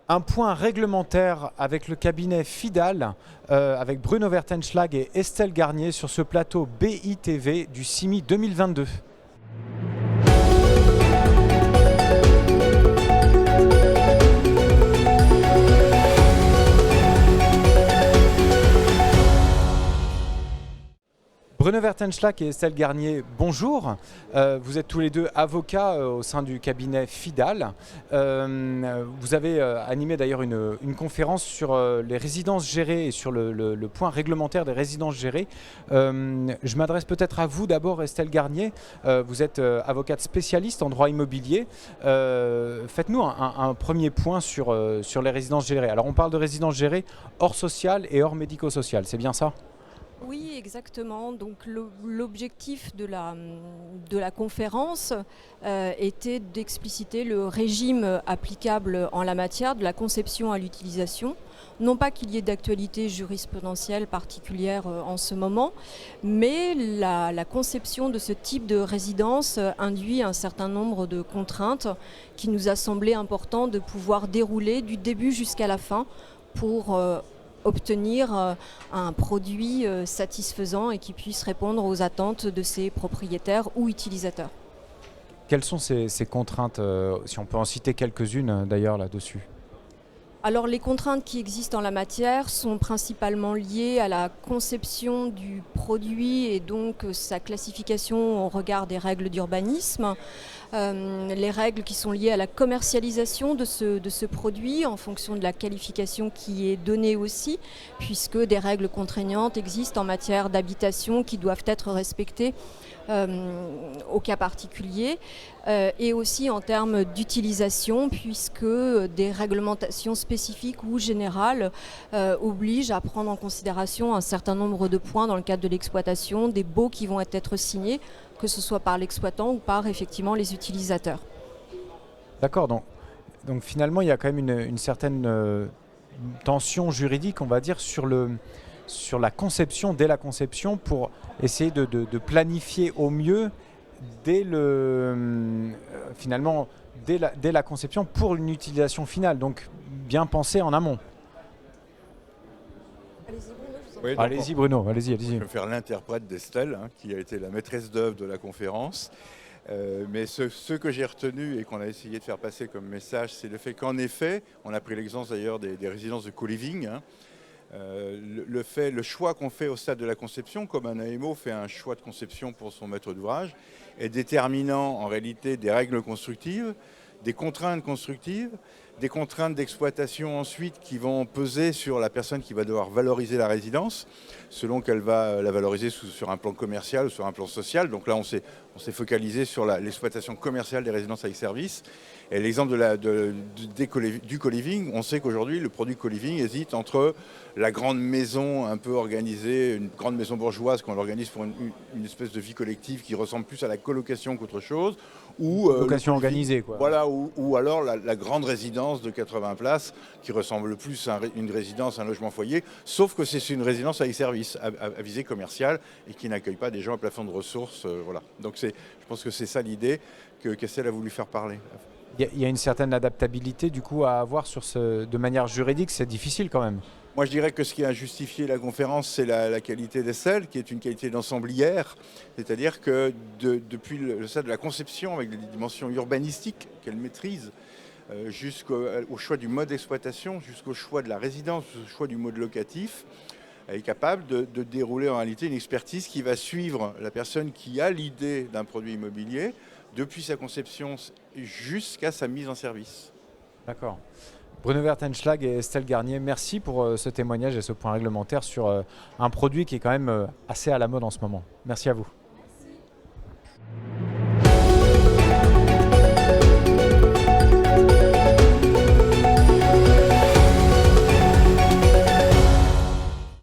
Un point réglementaire avec le cabinet Fidal, avec Bruno Vertenschlag et Estelle Garnier sur ce plateau BITV du CIMI 2022. Bruno Vertenschlag et Estelle Garnier, bonjour. Vous êtes tous les deux avocats au sein du cabinet Fidal. Vous avez animé d'ailleurs une conférence sur les résidences gérées et sur le point réglementaire des résidences gérées. Je m'adresse peut-être à vous d'abord, Estelle Garnier. Vous êtes avocate spécialiste en droit immobilier. Faites-nous un premier point sur les résidences gérées. Alors on parle de résidences gérées hors social et hors médico-social, c'est bien ça ? Oui, exactement. Donc l'objectif de la conférence était d'expliciter le régime applicable en la matière de la conception à l'utilisation. Non pas qu'il y ait d'actualité jurisprudentielle particulière en ce moment, mais la conception de ce type de résidence induit un certain nombre de contraintes qui nous a semblé important de pouvoir dérouler du début jusqu'à la fin pour obtenir un produit satisfaisant et qui puisse répondre aux attentes de ses propriétaires ou utilisateurs. Quelles sont ces contraintes, si on peut en citer quelques-unes d'ailleurs là-dessus ? Alors les contraintes qui existent en la matière sont principalement liées à la conception du produit et donc sa classification au regard des règles d'urbanisme, les règles qui sont liées à la commercialisation de ce produit en fonction de la qualification qui est donnée aussi, puisque des règles contraignantes existent en matière d'habitation qui doivent être respectées au cas particulier, et aussi en termes d'utilisation, puisque des réglementations spécifiques ou générales obligent à prendre en considération un certain nombre de points dans le cadre de l'exploitation, des baux qui vont être signés, que ce soit par l'exploitant ou par effectivement les utilisateurs. D'accord, donc finalement il y a quand même une certaine tension juridique, on va dire, sur la conception, dès la conception, pour essayer de planifier au mieux dès la conception pour une utilisation finale, donc bien penser en amont. Allez-y Bruno, allez-y. Je vais faire l'interprète d'Estelle, qui a été la maîtresse d'œuvre de la conférence. Mais ce que j'ai retenu et qu'on a essayé de faire passer comme message, c'est le fait qu'en effet, on a pris l'exemple d'ailleurs des résidences de co-living, le choix qu'on fait au stade de la conception, comme un AMO fait un choix de conception pour son maître d'ouvrage, est déterminant en réalité des règles constructives, des contraintes constructives, des contraintes d'exploitation ensuite qui vont peser sur la personne qui va devoir valoriser la résidence, selon qu'elle va la valoriser sur un plan commercial ou sur un plan social. Donc là, on s'est focalisé sur l'exploitation commerciale des résidences avec service. Et l'exemple du co-living, on sait qu'aujourd'hui, le produit co-living hésite entre la grande maison un peu organisée, une grande maison bourgeoise qu'on organise pour une espèce de vie collective qui ressemble plus à la colocation qu'autre chose, ou location organisée, quoi. Voilà, ou alors la grande résidence de 80 places qui ressemble plus à une résidence, un logement foyer, sauf que c'est une résidence avec service, à visée commerciale et qui n'accueille pas des gens à plafond de ressources. Voilà. Donc je pense que c'est ça l'idée qu'Estelle a voulu faire parler. Il y a une certaine adaptabilité du coup à avoir de manière juridique, c'est difficile quand même. Moi, je dirais que ce qui a justifié la conférence, c'est la qualité d'Estelle, qui est une qualité d'ensemblière. C'est-à-dire que depuis le stade de la conception, avec des dimensions urbanistiques qu'elle maîtrise, jusqu'au choix du mode d'exploitation, jusqu'au choix de la résidence, jusqu'au choix du mode locatif, elle est capable de dérouler en réalité une expertise qui va suivre la personne qui a l'idée d'un produit immobilier, depuis sa conception jusqu'à sa mise en service. D'accord. Bruno Vertenschlag et Estelle Garnier, merci pour ce témoignage et ce point réglementaire sur un produit qui est quand même assez à la mode en ce moment. Merci à vous.